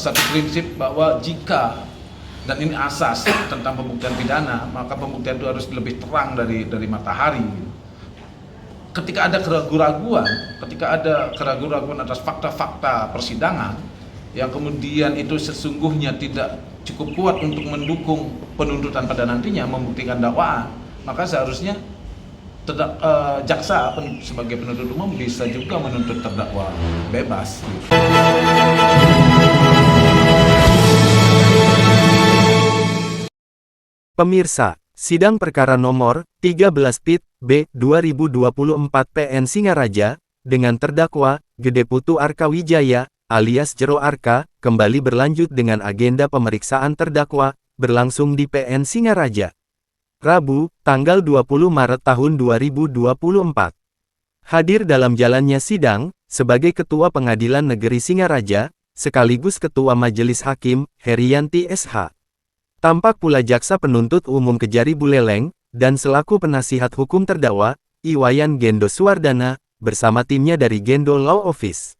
satu prinsip bahwa jika, dan ini asas tentang pembuktian pidana, maka pembuktian itu harus lebih terang dari matahari. Ketika ada keraguan atas fakta-fakta persidangan yang kemudian itu sesungguhnya tidak cukup kuat untuk mendukung penuntutan pada nantinya membuktikan dakwaan, maka seharusnya jaksa sebagai penuntut umum bisa juga menuntut terdakwa bebas. Pemirsa, sidang perkara nomor 13 Pit B 2024 PN Singaraja dengan terdakwa Gede Putu Arka Wijaya alias Jero Arka kembali berlanjut dengan agenda pemeriksaan terdakwa berlangsung di PN Singaraja. Rabu, tanggal 20 Maret tahun 2024. Hadir dalam jalannya sidang sebagai Ketua Pengadilan Negeri Singaraja sekaligus Ketua Majelis Hakim Herianti SH. Tampak pula jaksa penuntut umum Kejari Buleleng, dan selaku penasihat hukum terdakwa, Iwayan Gendo Suwardana, bersama timnya dari Gendo Law Office.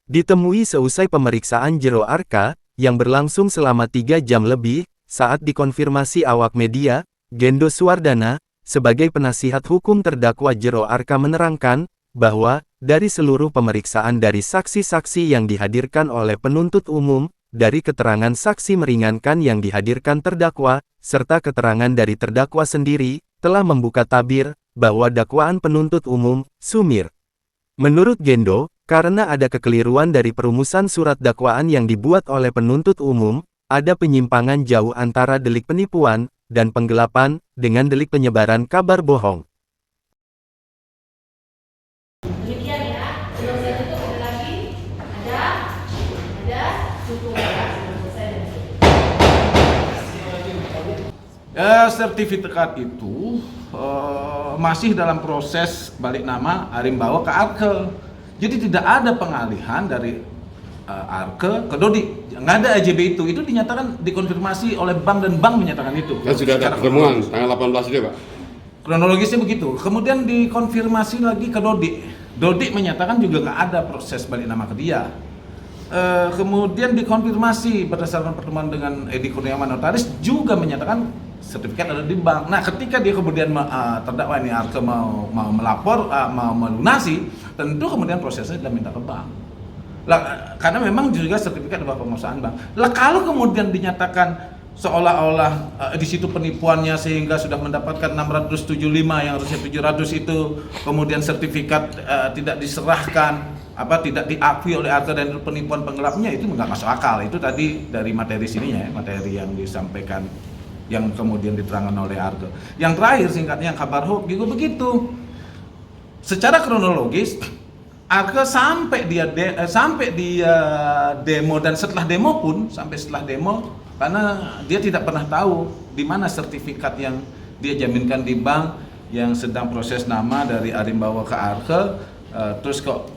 Ditemui seusai pemeriksaan Jero Arka, yang berlangsung selama 3 jam lebih, saat dikonfirmasi awak media, Gendo Suwardana, sebagai penasihat hukum terdakwa Jero Arka menerangkan, bahwa, dari seluruh pemeriksaan dari saksi-saksi yang dihadirkan oleh penuntut umum, dari keterangan saksi meringankan yang dihadirkan terdakwa, serta keterangan dari terdakwa sendiri, telah membuka tabir, bahwa dakwaan penuntut umum, sumir. Menurut Gendo, karena ada kekeliruan dari perumusan surat dakwaan yang dibuat oleh penuntut umum, ada penyimpangan jauh antara delik penipuan, dan penggelapan, dengan delik penyebaran kabar bohong. Sertifikat itu masih dalam proses balik nama Arimbawa ke Arke. Jadi tidak ada pengalihan dari Arke ke Dodi. Nggak ada AJB itu dinyatakan dikonfirmasi oleh bank dan bank menyatakan itu. Dan sudah ada pertemuan tanggal 18 itu, Pak. Kronologisnya begitu. Kemudian dikonfirmasi lagi ke Dodi. Dodi menyatakan juga nggak ada proses balik nama ke dia. Kemudian dikonfirmasi berdasarkan pertemuan dengan Edi Kurniawan notaris juga menyatakan sertifikat ada di bank. Nah, ketika dia kemudian terdakwa ini Arke mau melapor, mau melunasi, tentu kemudian prosesnya dia minta ke bank. Lah, karena memang juga sertifikat adalah penguasaan bank. Lah, kalau kemudian dinyatakan seolah-olah di situ penipuannya sehingga sudah mendapatkan 675 yang harusnya 700 itu, kemudian sertifikat tidak diserahkan, tidak diakui oleh Arke dan penipuan penggelapnya, itu nggak masuk akal. Itu tadi dari materi sininya, materi yang disampaikan, yang kemudian diterangkan oleh Arke. Yang terakhir singkatnya kabar hoax juga begitu. Secara kronologis, Arke sampai dia demo dan setelah demo pun, karena dia tidak pernah tahu di mana sertifikat yang dia jaminkan di bank yang sedang proses nama dari Arimbawa ke Arke, terus kok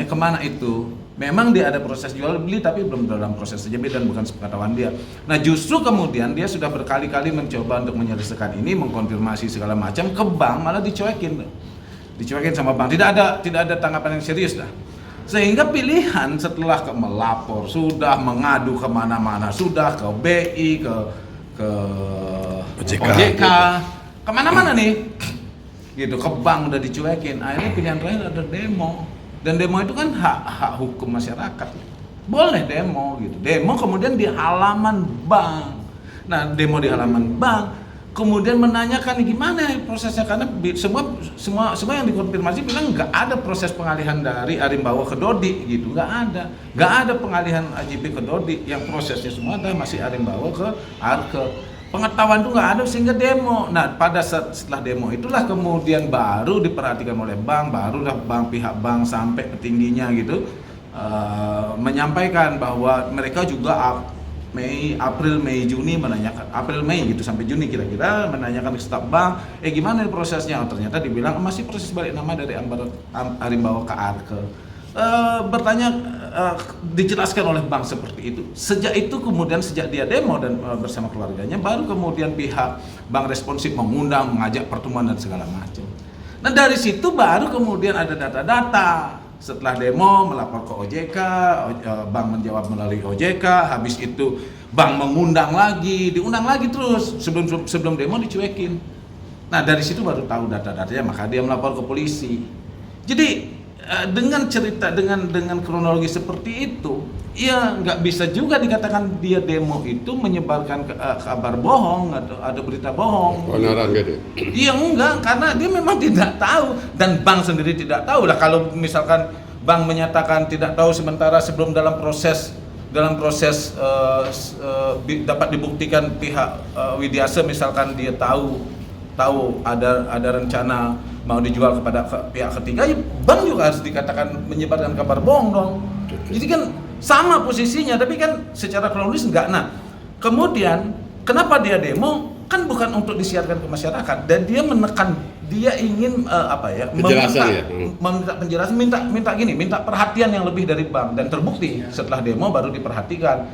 kemana itu? Memang dia ada proses jual beli tapi belum dalam proses AJB dan bukan sepengetahuan dia. Nah, justru kemudian dia sudah berkali-kali mencoba untuk menyelesaikan ini, mengkonfirmasi segala macam ke bank, malah dicuekin sama bank. Tidak ada tanggapan yang serius dah. Sehingga pilihan setelah melapor, sudah mengadu kemana-mana, sudah ke BI, ke OJK, kemana-mana nih, gitu, ke bank udah dicuekin. Akhirnya pilihan terakhir ada demo. Dan demo itu kan hak hukum masyarakat, boleh demo gitu. Demo kemudian di halaman bank. Nah, demo di halaman bank, kemudian menanyakan gimana prosesnya, karena semua yang dikonfirmasi bilang nggak ada proses pengalihan dari Arimbawa ke Dodi gitu, nggak ada pengalihan AJB ke Dodi. Yang prosesnya semua ada masih Arimbawa ke Arke. Pengetahuan itu nggak ada sehingga demo. Nah, pada setelah demo itulah kemudian baru diperhatikan oleh bank, barulah pihak bank sampai petingginya gitu menyampaikan bahwa mereka juga April, Mei, Juni menanyakan, April, Mei gitu sampai Juni kira-kira menanyakan ke staf bank, gimana prosesnya? Ternyata dibilang masih proses balik nama dari Arimbawa ke Arke. Dijelaskan oleh bank seperti itu. Sejak dia demo dan bersama keluarganya, baru kemudian pihak bank responsif mengundang, mengajak pertemuan dan segala macam. Nah, dari situ baru kemudian ada data-data Setelah demo melapor ke OJK, bank menjawab melalui OJK, habis itu bank mengundang lagi, diundang lagi terus sebelum demo dicuekin. Nah dari situ baru tahu data-datanya, maka dia melapor ke polisi. Jadi dengan cerita dengan kronologi seperti itu, ya nggak bisa juga dikatakan dia demo itu menyebarkan kabar bohong atau ada berita bohong. Keonaran gitu. Iya enggak, karena dia memang tidak tahu dan bank sendiri tidak tahu lah. Kalau misalkan bank menyatakan tidak tahu sementara sebelum dalam proses dapat dibuktikan pihak Widyasa misalkan dia tahu ada rencana mau dijual kepada pihak ketiga, ya bank juga harus dikatakan menyebarkan kabar bohong dong. Jadi kan sama posisinya, tapi kan secara kronologis enggak. Nah, kemudian kenapa dia demo? Kan bukan untuk disiarkan ke masyarakat, dan dia menekan, dia ingin meminta penjelasan, minta perhatian yang lebih dari bank, dan terbukti setelah demo baru diperhatikan.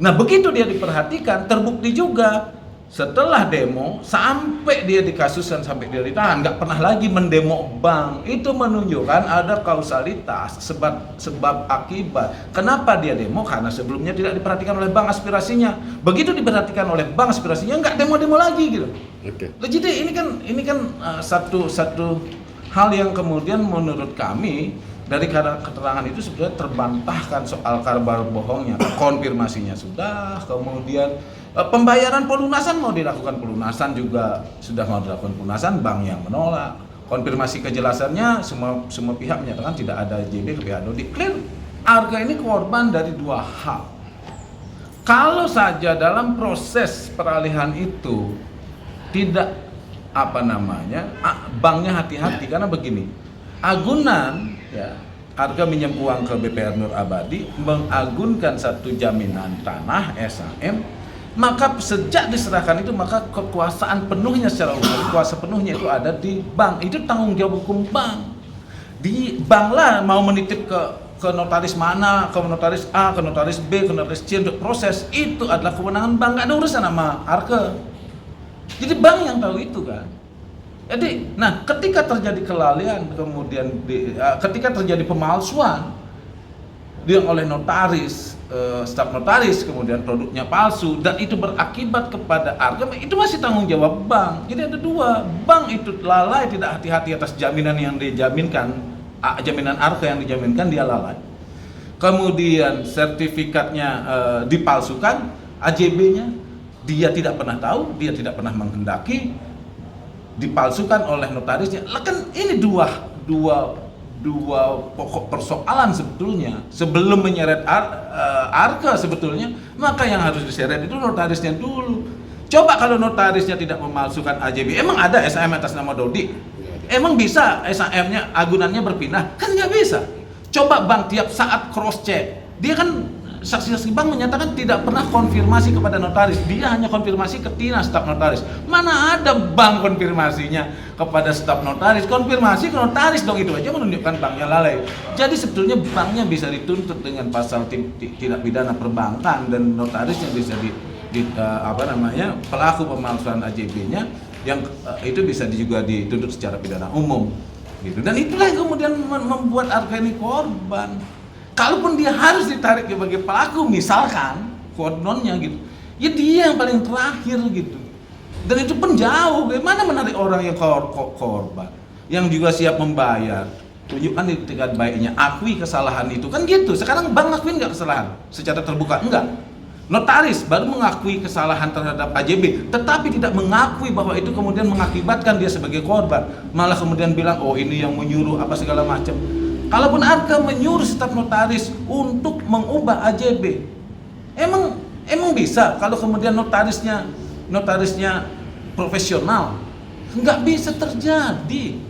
Nah, begitu dia diperhatikan, terbukti juga setelah demo sampai dia dikasuskan, sampai dia ditahan, nggak pernah lagi mendemo bank. Itu menunjukkan ada kausalitas, sebab akibat. Kenapa dia demo? Karena sebelumnya tidak diperhatikan oleh bank aspirasinya. Begitu diperhatikan oleh bank aspirasinya, nggak demo-demo lagi gitu. Oke. Jadi ini kan satu hal yang kemudian menurut kami dari keterangan itu sebenarnya terbantahkan soal kabar bohongnya. Konfirmasinya sudah, kemudian pembayaran pelunasan mau dilakukan, pelunasan juga sudah mau dilakukan pelunasan, bank yang menolak. Konfirmasi kejelasannya semua pihak menyatakan tidak ada JB ke pihak Dodi. Clear. Arka ini korban dari dua hal. Kalau saja dalam proses peralihan itu tidak banknya hati-hati, karena begini, agunan ya, Arka minjam uang ke BPR Nur Abadi, mengagunkan satu jaminan tanah SAM, maka sejak diserahkan itu maka kekuasaan penuhnya secara umum, kuasa penuhnya itu ada di bank. Itu tanggung jawab hukum bank. Di bank lah mau menitip ke notaris mana, ke notaris A, ke notaris B, ke notaris C untuk proses, itu adalah kewenangan bank, nggak ada urusan sama Arka. Jadi bank yang tahu itu kan. Jadi, nah ketika terjadi kelalaian, kemudian ketika terjadi pemalsuan yang oleh notaris, staf notaris, kemudian produknya palsu, dan itu berakibat kepada Arka, itu masih tanggung jawab bank. Jadi ada dua, bank itu lalai, tidak hati-hati atas jaminan yang dijaminkan, jaminan Arka yang dijaminkan, dia lalai. Kemudian sertifikatnya dipalsukan, AJB-nya dia tidak pernah tahu, dia tidak pernah menghendaki, dipalsukan oleh notarisnya. Lah kan ini dua pokok persoalan sebetulnya. Sebelum menyeret Arka sebetulnya, maka yang harus diseret itu notarisnya dulu. Coba kalau notarisnya tidak memalsukan AJB, emang ada SAM atas nama Dodi? Emang bisa SAM-nya, agunannya berpindah? Kan nggak bisa. Coba bank tiap saat cross check, dia kan saksi-saksi bank menyatakan tidak pernah konfirmasi kepada notaris, dia hanya konfirmasi ke Tina, staf notaris. Mana ada bank konfirmasinya kepada staf notaris, konfirmasi ke notaris dong, itu aja menunjukkan banknya lalai. Jadi sebetulnya banknya bisa dituntut dengan pasal tindak pidana perbankan, dan notarisnya bisa pelaku pemalsuan AJB-nya yang itu bisa juga dituntut secara pidana umum gitu. Dan itulah yang kemudian membuat Arka ini korban. Kalaupun dia harus ditarik sebagai pelaku, misalkan koordinatnya gitu, ya dia yang paling terakhir gitu. Dan itu pun jauh, bagaimana menarik orang yang korban, yang juga siap membayar. Tunjukkan itikat baiknya, akui kesalahan itu, kan gitu. Sekarang bank ngakuin nggak kesalahan secara terbuka? Enggak. Notaris baru mengakui kesalahan terhadap AJB, tetapi tidak mengakui bahwa itu kemudian mengakibatkan dia sebagai korban. Malah kemudian bilang, oh ini yang menyuruh apa segala macam. Kalaupun Arka menyuruh staf notaris untuk mengubah AJB, emang bisa kalau kemudian notarisnya profesional? Nggak bisa terjadi.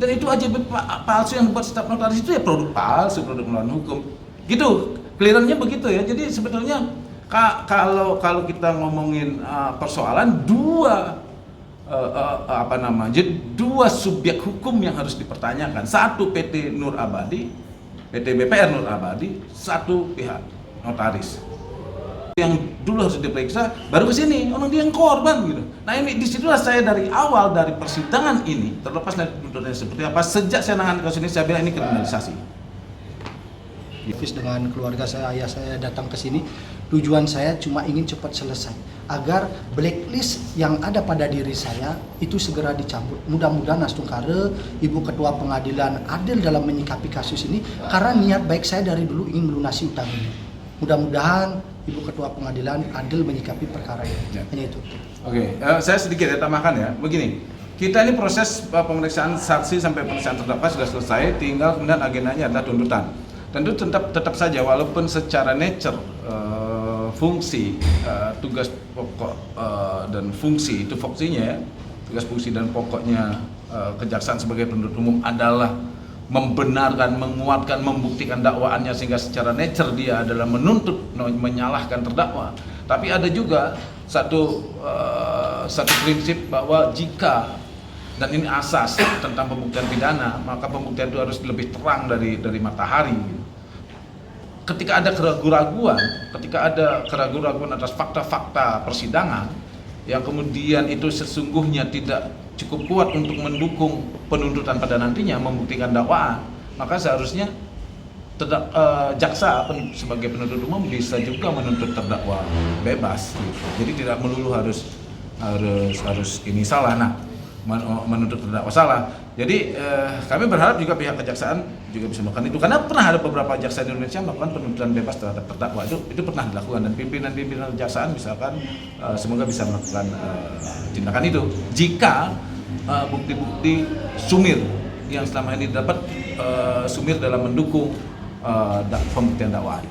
Dan itu AJB palsu yang dibuat staf notaris itu ya produk palsu, produk melawan hukum. Gitu, clearance-nya begitu ya. Jadi sebetulnya kalau kita ngomongin persoalan dua subjek hukum yang harus dipertanyakan. Satu PT Nur Abadi, PT BPR Nur Abadi, satu pihak notaris. Yang dulu harus diperiksa, baru ke sini orang dia yang korban gitu. Nah ini disitulah saya dari awal dari persidangan ini, terlepas dari tuntutannya seperti apa, sejak saya nangani kasus ini saya bilang ini kriminalisasi. Office dengan keluarga saya, ayah saya datang ke sini, tujuan saya cuma ingin cepat selesai agar blacklist yang ada pada diri saya itu segera dicabut. Mudah-mudahan Astungkare, Ibu Ketua Pengadilan adil dalam menyikapi kasus ini karena niat baik saya dari dulu ingin melunasi utang ini. Mudah-mudahan Ibu Ketua Pengadilan adil menyikapi perkara ini. Hanya itu. Oke, saya sedikit ya tambahkan ya. Begini, kita ini proses pemeriksaan saksi sampai pemeriksaan terdakwa sudah selesai, tinggal kemudian agendanya adalah tuntutan. Tentu tetap saja walaupun secara nature fungsi, tugas pokok dan fungsi itu fungsinya ya, tugas fungsi dan pokoknya kejaksaan sebagai penuntut umum adalah membenarkan, menguatkan, membuktikan dakwaannya sehingga secara nature dia adalah menuntut, menyalahkan terdakwa. Tapi ada juga satu prinsip bahwa jika dan ini asas tentang pembuktian pidana, maka pembuktian itu harus lebih terang dari matahari. Ketika ada keraguan atas fakta-fakta persidangan yang kemudian itu sesungguhnya tidak cukup kuat untuk mendukung penuntutan pada nantinya, membuktikan dakwaan, maka seharusnya jaksa sebagai penuntut umum bisa juga menuntut terdakwa bebas. Jadi tidak melulu harus ini salah. Nah, menuntut terdakwa salah. Jadi kami berharap juga pihak kejaksaan juga bisa melakukan itu karena pernah ada beberapa jaksa di Indonesia melakukan penuntutan bebas terhadap terdakwa itu pernah dilakukan dan pimpinan kejaksaan misalkan semoga bisa melakukan tindakan itu jika bukti-bukti sumir yang selama ini dapat sumir dalam mendukung pembuktian dakwaan.